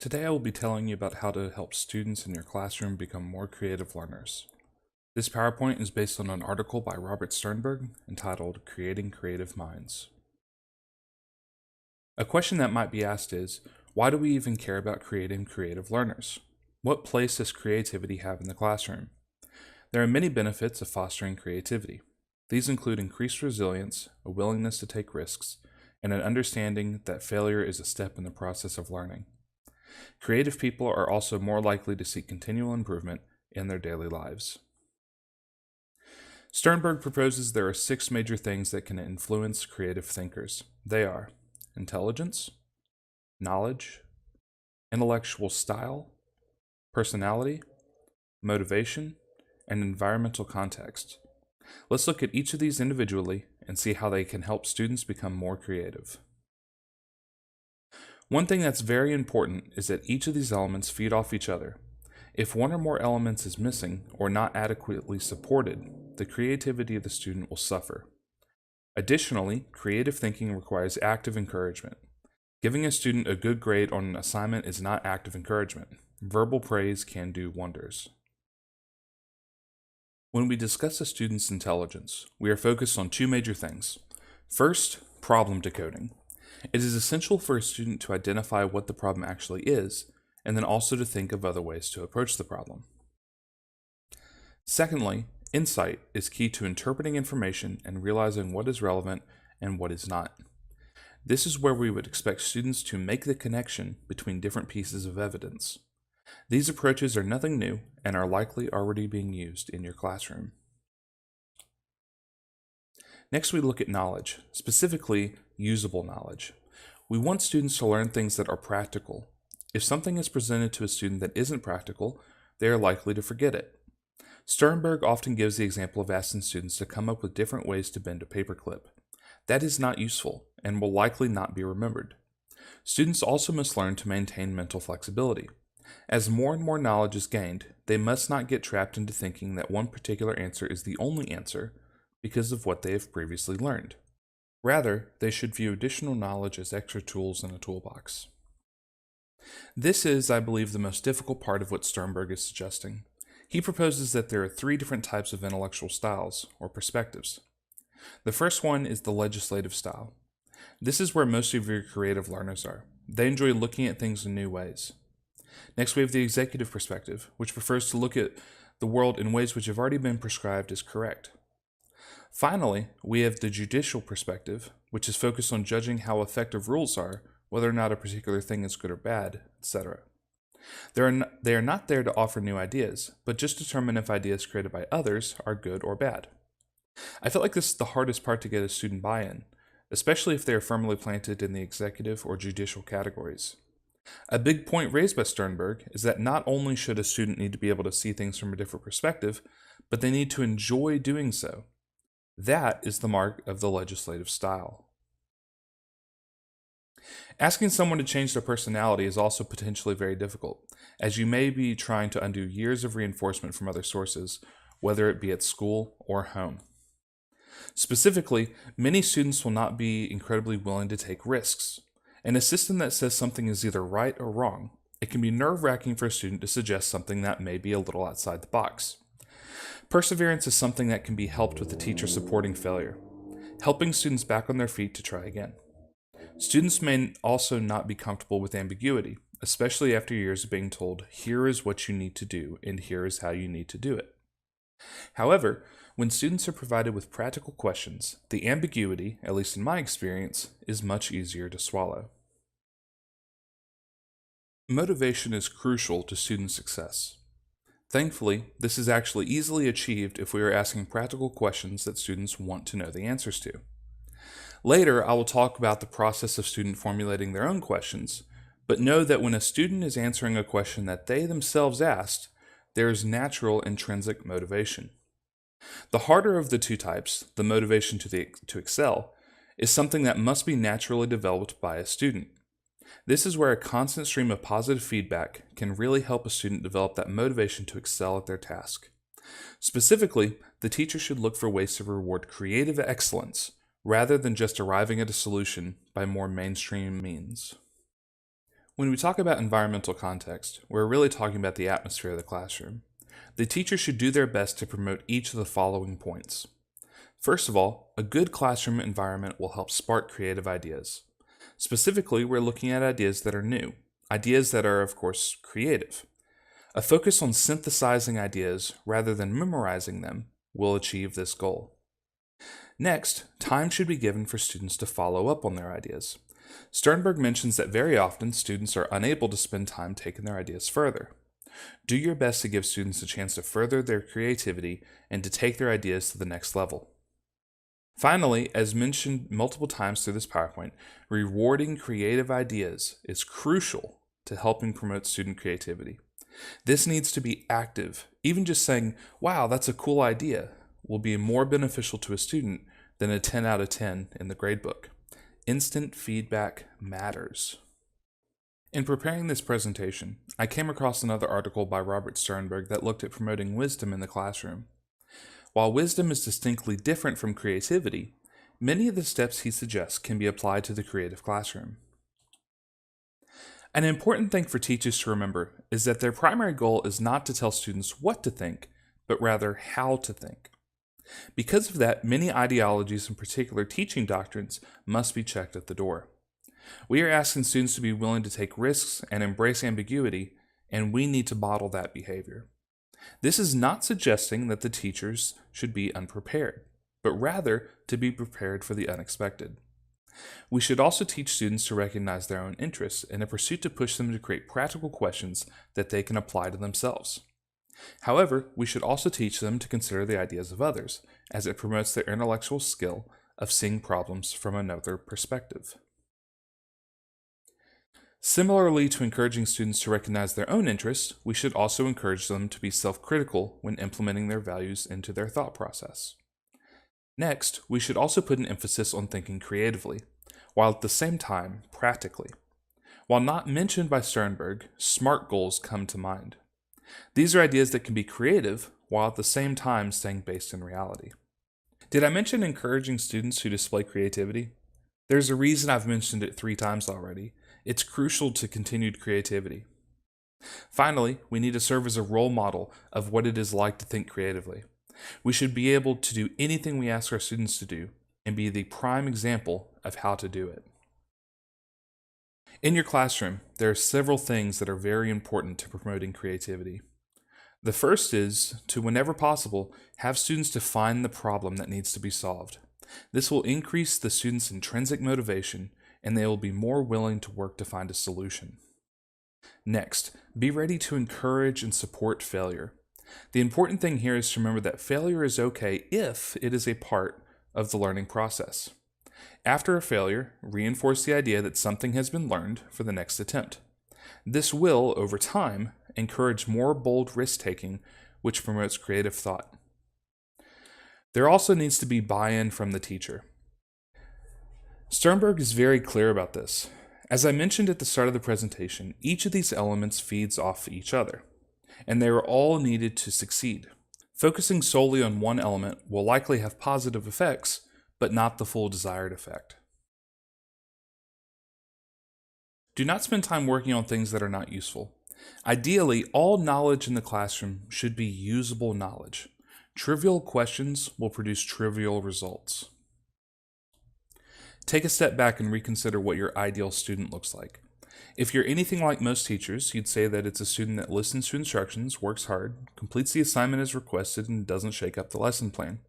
Today I will be telling you about how to help students in your classroom become more creative learners. This PowerPoint is based on an article by Robert Sternberg entitled Creating Creative Minds. A question that might be asked is, why do we even care about creating creative learners? What place does creativity have in the classroom? There are many benefits of fostering creativity. These include increased resilience, a willingness to take risks, and an understanding that failure is a step in the process of learning. Creative people are also more likely to seek continual improvement in their daily lives. Sternberg proposes there are 6 major things that can influence creative thinkers. They are intelligence, knowledge, intellectual style, personality, motivation, and environmental context. Let's look at each of these individually and see how they can help students become more creative. One thing that's very important is that each of these elements feed off each other. If one or more elements is missing or not adequately supported, the creativity of the student will suffer. Additionally, creative thinking requires active encouragement. Giving a student a good grade on an assignment is not active encouragement. Verbal praise can do wonders. When we discuss a student's intelligence, we are focused on 2 major things. First, problem decoding. It is essential for a student to identify what the problem actually is, and then also to think of other ways to approach the problem. Secondly, insight is key to interpreting information and realizing what is relevant and what is not. This is where we would expect students to make the connection between different pieces of evidence. These approaches are nothing new and are likely already being used in your classroom. Next, we look at knowledge, specifically usable knowledge. We want students to learn things that are practical. If something is presented to a student that isn't practical, they are likely to forget it. Sternberg often gives the example of asking students to come up with different ways to bend a paperclip. That is not useful and will likely not be remembered. Students also must learn to maintain mental flexibility. As more and more knowledge is gained, they must not get trapped into thinking that one particular answer is the only answer because of what they have previously learned. Rather, they should view additional knowledge as extra tools in a toolbox. This is, I believe, the most difficult part of what Sternberg is suggesting. He proposes that there are 3 different types of intellectual styles, or perspectives. The first one is the legislative style. This is where most of your creative learners are. They enjoy looking at things in new ways. Next, we have the executive perspective, which prefers to look at the world in ways which have already been prescribed as correct. Finally, we have the judicial perspective, which is focused on judging how effective rules are, whether or not a particular thing is good or bad, etc. They are not there to offer new ideas, but just determine if ideas created by others are good or bad. I feel like this is the hardest part to get a student buy-in, especially if they are firmly planted in the executive or judicial categories. A big point raised by Sternberg is that not only should a student need to be able to see things from a different perspective, but they need to enjoy doing so. That is the mark of the legislative style. Asking someone to change their personality is also potentially very difficult, as you may be trying to undo years of reinforcement from other sources, whether it be at school or home. Specifically, many students will not be incredibly willing to take risks. In a system that says something is either right or wrong, it can be nerve-wracking for a student to suggest something that may be a little outside the box. Perseverance is something that can be helped with the teacher supporting failure, helping students back on their feet to try again. Students may also not be comfortable with ambiguity, especially after years of being told, here is what you need to do, and here is how you need to do it. However, when students are provided with practical questions, the ambiguity, at least in my experience, is much easier to swallow. Motivation is crucial to student success. Thankfully, this is actually easily achieved if we are asking practical questions that students want to know the answers to. Later, I will talk about the process of student formulating their own questions, but know that when a student is answering a question that they themselves asked, there is natural intrinsic motivation. The harder of the 2 types, the motivation to excel, is something that must be naturally developed by a student. This is where a constant stream of positive feedback can really help a student develop that motivation to excel at their task. Specifically, the teacher should look for ways to reward creative excellence rather than just arriving at a solution by more mainstream means. When we talk about environmental context, we're really talking about the atmosphere of the classroom. The teacher should do their best to promote each of the following points. First of all, a good classroom environment will help spark creative ideas. Specifically, we're looking at ideas that are new, ideas that are, of course, creative. A focus on synthesizing ideas rather than memorizing them will achieve this goal. Next, time should be given for students to follow up on their ideas. Sternberg mentions that very often students are unable to spend time taking their ideas further. Do your best to give students a chance to further their creativity and to take their ideas to the next level. Finally, as mentioned multiple times through this PowerPoint, rewarding creative ideas is crucial to helping promote student creativity. This needs to be active. Even just saying, "Wow, that's a cool idea," will be more beneficial to a student than a 10 out of 10 in the gradebook. Instant feedback matters. In preparing this presentation, I came across another article by Robert Sternberg that looked at promoting wisdom in the classroom. While wisdom is distinctly different from creativity, many of the steps he suggests can be applied to the creative classroom. An important thing for teachers to remember is that their primary goal is not to tell students what to think, but rather how to think. Because of that, many ideologies and particular teaching doctrines must be checked at the door. We are asking students to be willing to take risks and embrace ambiguity, and we need to model that behavior. This is not suggesting that the teachers should be unprepared, but rather to be prepared for the unexpected. We should also teach students to recognize their own interests in a pursuit to push them to create practical questions that they can apply to themselves. However, we should also teach them to consider the ideas of others, as it promotes their intellectual skill of seeing problems from another perspective. Similarly to encouraging students to recognize their own interests, we should also encourage them to be self-critical when implementing their values into their thought process. Next, we should also put an emphasis on thinking creatively, while at the same time practically. While not mentioned by Sternberg, SMART goals come to mind. These are ideas that can be creative, while at the same time staying based in reality. Did I mention encouraging students who display creativity? There's a reason I've mentioned it 3 times already. It's crucial to continued creativity. Finally, we need to serve as a role model of what it is like to think creatively. We should be able to do anything we ask our students to do and be the prime example of how to do it. In your classroom, there are several things that are very important to promoting creativity. The first is to, whenever possible, have students define the problem that needs to be solved. This will increase the students' intrinsic motivation, and they will be more willing to work to find a solution. Next, be ready to encourage and support failure. The important thing here is to remember that failure is okay if it is a part of the learning process. After a failure, reinforce the idea that something has been learned for the next attempt. This will, over time, encourage more bold risk-taking, which promotes creative thought. There also needs to be buy-in from the teacher. Sternberg is very clear about this. As I mentioned at the start of the presentation, each of these elements feeds off each other, and they are all needed to succeed. Focusing solely on one element will likely have positive effects, but not the full desired effect. Do not spend time working on things that are not useful. Ideally, all knowledge in the classroom should be usable knowledge. Trivial questions will produce trivial results. Take a step back and reconsider what your ideal student looks like. If you're anything like most teachers, you'd say that it's a student that listens to instructions, works hard, completes the assignment as requested, and doesn't shake up the lesson plan.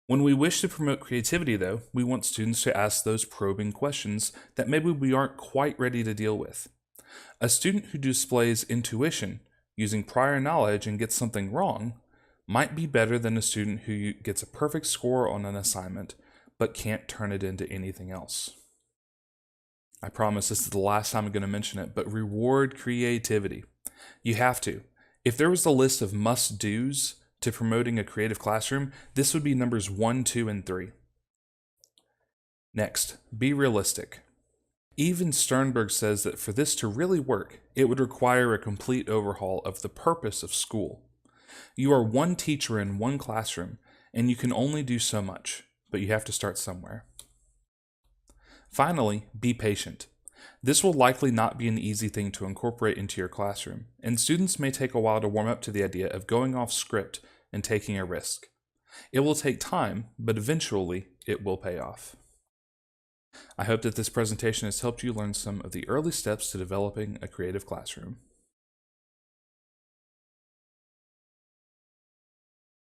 When we wish to promote creativity, though, we want students to ask those probing questions that maybe we aren't quite ready to deal with. A student who displays intuition, using prior knowledge, and gets something wrong, might be better than a student who gets a perfect score on an assignment, but can't turn it into anything else. I promise this is the last time I'm going to mention it, but reward creativity. You have to. If there was a list of must-dos to promoting a creative classroom, this would be numbers 1, 2, and 3. Next, be realistic. Even Sternberg says that for this to really work, it would require a complete overhaul of the purpose of school. You are one teacher in one classroom, and you can only do so much, but you have to start somewhere. Finally, be patient. This will likely not be an easy thing to incorporate into your classroom, and students may take a while to warm up to the idea of going off script and taking a risk. It will take time, but eventually it will pay off. I hope that this presentation has helped you learn some of the early steps to developing a creative classroom.